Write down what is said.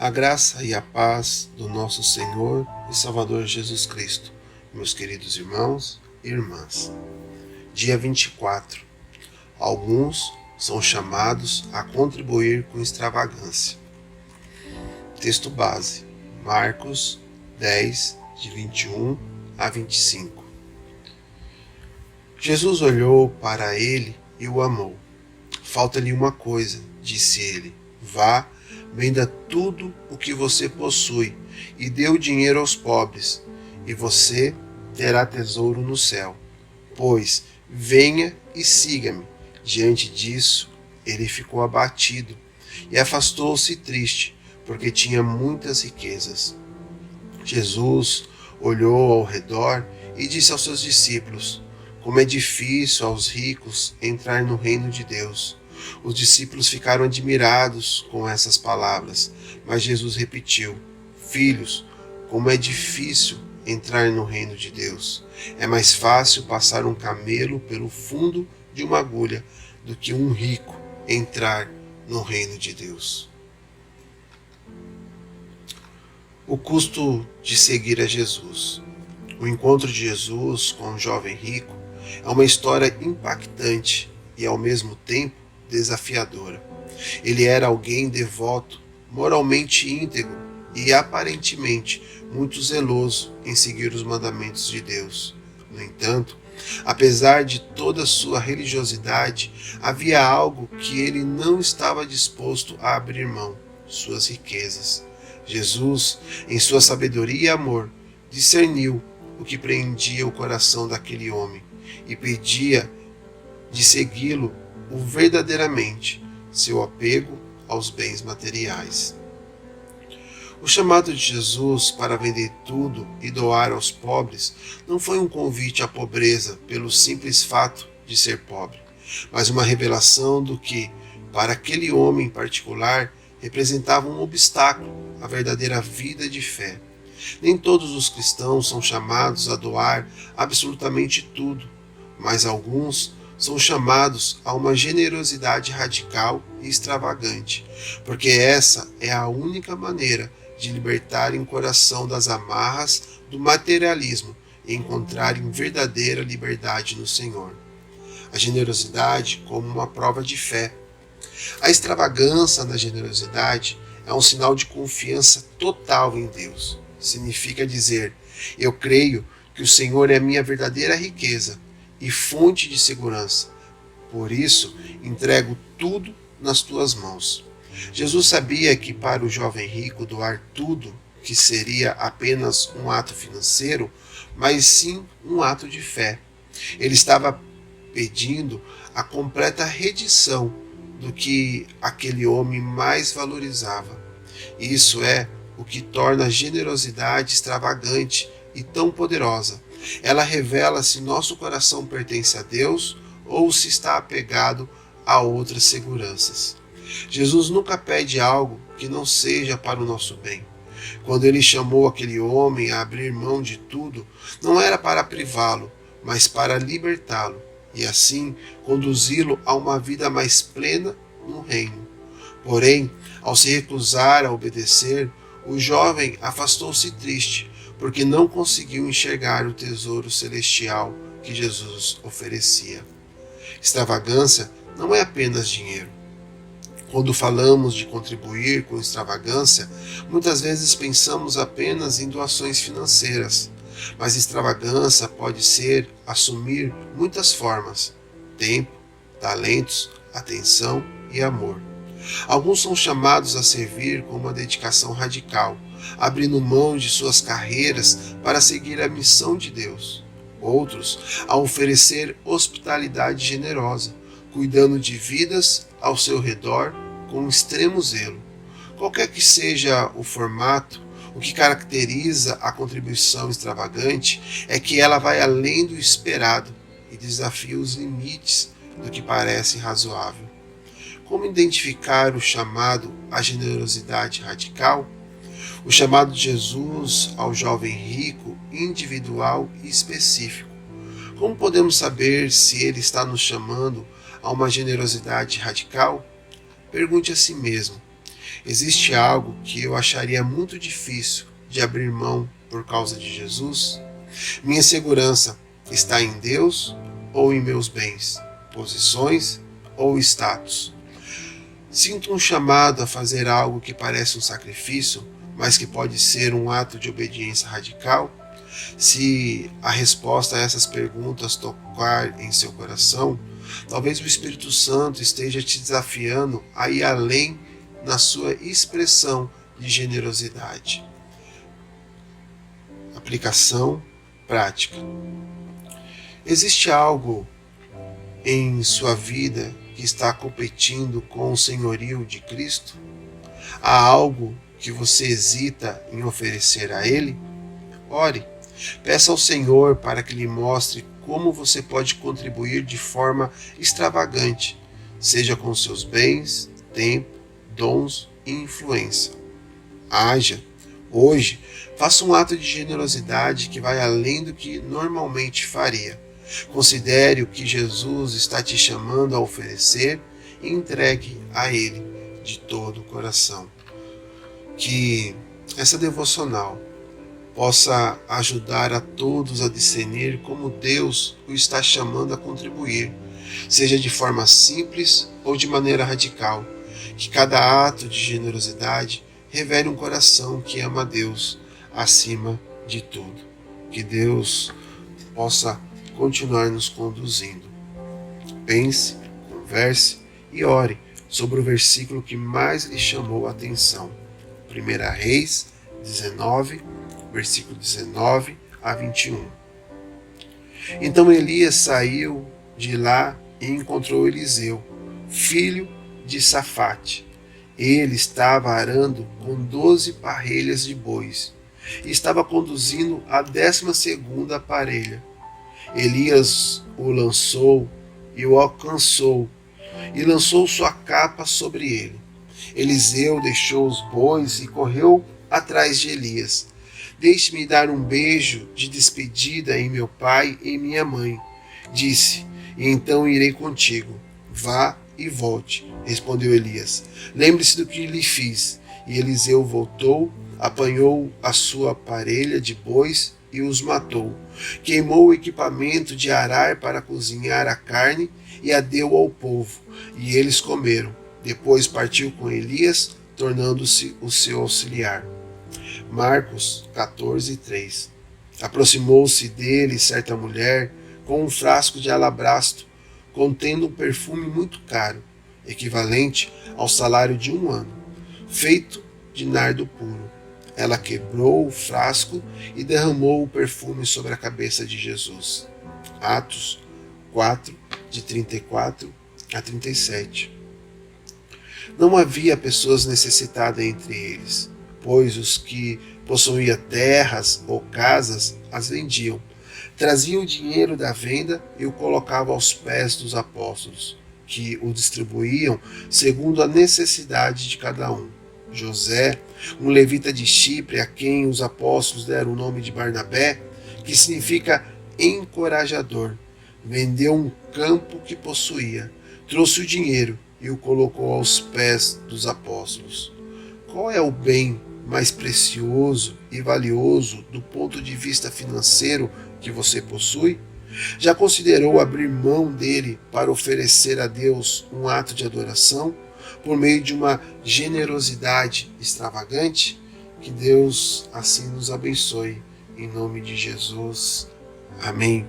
A graça e a paz do nosso Senhor e Salvador Jesus Cristo, meus queridos irmãos e irmãs. Dia 24. Alguns são chamados a contribuir com extravagância. Texto base, Marcos 10, de 21 a 25. Jesus olhou para ele e o amou. Falta-lhe uma coisa, disse ele. Vá, venda tudo o que você possui e dê o dinheiro aos pobres, e você terá tesouro no céu. Pois venha e siga-me. Diante disso, ele ficou abatido e afastou-se triste, porque tinha muitas riquezas. Jesus olhou ao redor e disse aos seus discípulos: como é difícil aos ricos entrar no reino de Deus. Os discípulos ficaram admirados com essas palavras, mas Jesus repetiu: filhos, como é difícil entrar no reino de Deus. É mais fácil passar um camelo pelo fundo de uma agulha do que um rico entrar no reino de Deus. O custo de seguir a Jesus. O encontro de Jesus com um jovem rico é uma história impactante e, ao mesmo tempo, desafiadora. Ele era alguém devoto, moralmente íntegro e, aparentemente, muito zeloso em seguir os mandamentos de Deus. No entanto, apesar de toda a sua religiosidade, havia algo que ele não estava disposto a abrir mão: suas riquezas. Jesus, em sua sabedoria e amor, discerniu o que prendia o coração daquele homem e pedia de segui-lo verdadeiramente, seu apego aos bens materiais. O chamado de Jesus para vender tudo e doar aos pobres não foi um convite à pobreza pelo simples fato de ser pobre, mas uma revelação do que, para aquele homem em particular, representava um obstáculo à verdadeira vida de fé. Nem todos os cristãos são chamados a doar absolutamente tudo, mas alguns são chamados a uma generosidade radical e extravagante, porque essa é a única maneira de libertarem o coração das amarras do materialismo e encontrarem verdadeira liberdade no Senhor. A generosidade como uma prova de fé. A extravagância na generosidade é um sinal de confiança total em Deus. Significa dizer: eu creio que o Senhor é a minha verdadeira riqueza e fonte de segurança. Por isso, entrego tudo nas tuas mãos. Jesus sabia que para o jovem rico doar tudo, que seria apenas um ato financeiro, mas sim um ato de fé. Ele estava pedindo a completa redição do que aquele homem mais valorizava. Isso é o que torna a generosidade extravagante e tão poderosa. Ela revela se nosso coração pertence a Deus ou se está apegado a outras seguranças. Jesus nunca pede algo que não seja para o nosso bem. Quando ele chamou aquele homem a abrir mão de tudo, não era para privá-lo, mas para libertá-lo e assim conduzi-lo a uma vida mais plena no reino. Porém, ao se recusar a obedecer, o jovem afastou-se triste, porque não conseguiu enxergar o tesouro celestial que Jesus oferecia. Extravagância não é apenas dinheiro. Quando falamos de contribuir com extravagância, muitas vezes pensamos apenas em doações financeiras, mas extravagância pode ser assumir muitas formas: tempo, talentos, atenção e amor. Alguns são chamados a servir com uma dedicação radical, abrindo mão de suas carreiras para seguir a missão de Deus. Outros a oferecer hospitalidade generosa, cuidando de vidas ao seu redor com extremo zelo. Qualquer que seja o formato, o que caracteriza a contribuição extravagante é que ela vai além do esperado e desafia os limites do que parece razoável. Como identificar o chamado à generosidade radical? O chamado de Jesus ao jovem rico, individual e específico. Como podemos saber se ele está nos chamando a uma generosidade radical? Pergunte a si mesmo: Existe algo que eu acharia muito difícil de abrir mão por causa de Jesus? Minha segurança está em Deus ou em meus bens, posições ou status? Sinto um chamado a fazer algo que parece um sacrifício, mas que pode ser um ato de obediência radical? Se a resposta a essas perguntas tocar em seu coração, talvez o Espírito Santo esteja te desafiando a ir além na sua expressão de generosidade. Aplicação prática. Existe algo em sua vida que está competindo com o senhorio de Cristo? Há algo que você hesita em oferecer a Ele? Ore. Peça ao Senhor para que lhe mostre como você pode contribuir de forma extravagante, seja com seus bens, tempo, dons e influência. Haja. Hoje, faça um ato de generosidade que vai além do que normalmente faria. Considere o que Jesus está te chamando a oferecer e entregue a Ele de todo o coração. Que essa devocional possa ajudar a todos a discernir como Deus o está chamando a contribuir, seja de forma simples ou de maneira radical. Que cada ato de generosidade revele um coração que ama a Deus acima de tudo. Que Deus possa continuar nos conduzindo. Pense, converse e ore sobre o versículo que mais lhe chamou a atenção. 1 Reis 19, versículo 19 a 21. Então Elias saiu de lá e encontrou Eliseu, filho de Safate. Ele estava arando com 12 parelhas de bois e estava conduzindo a 12ª parelha. Elias o lançou e o alcançou e lançou sua capa sobre ele. Eliseu deixou os bois e correu atrás de Elias. Deixe-me dar um beijo de despedida em meu pai e minha mãe, disse, e então irei contigo. Vá e volte, respondeu Elias. Lembre-se do que lhe fiz. E Eliseu voltou, apanhou a sua parelha de bois e os matou. Queimou o equipamento de arar para cozinhar a carne e a deu ao povo, e eles comeram. Depois partiu com Elias, tornando-se o seu auxiliar. Marcos 14:3. Aproximou-se dele certa mulher com um frasco de alabastro, contendo um perfume muito caro, equivalente ao salário de um ano, feito de nardo puro. Ela quebrou o frasco e derramou o perfume sobre a cabeça de Jesus. Atos 4, de 34 a 37. Não havia pessoas necessitadas entre eles, pois os que possuíam terras ou casas as vendiam, traziam o dinheiro da venda e o colocavam aos pés dos apóstolos, que o distribuíam segundo a necessidade de cada um. José, um levita de Chipre, a quem os apóstolos deram o nome de Barnabé, que significa encorajador, vendeu um campo que possuía, trouxe o dinheiro e o colocou aos pés dos apóstolos. Qual é o bem mais precioso e valioso do ponto de vista financeiro que você possui? Já considerou abrir mão dele para oferecer a Deus um ato de adoração por meio de uma generosidade extravagante? Que Deus assim nos abençoe. Em nome de Jesus. Amém.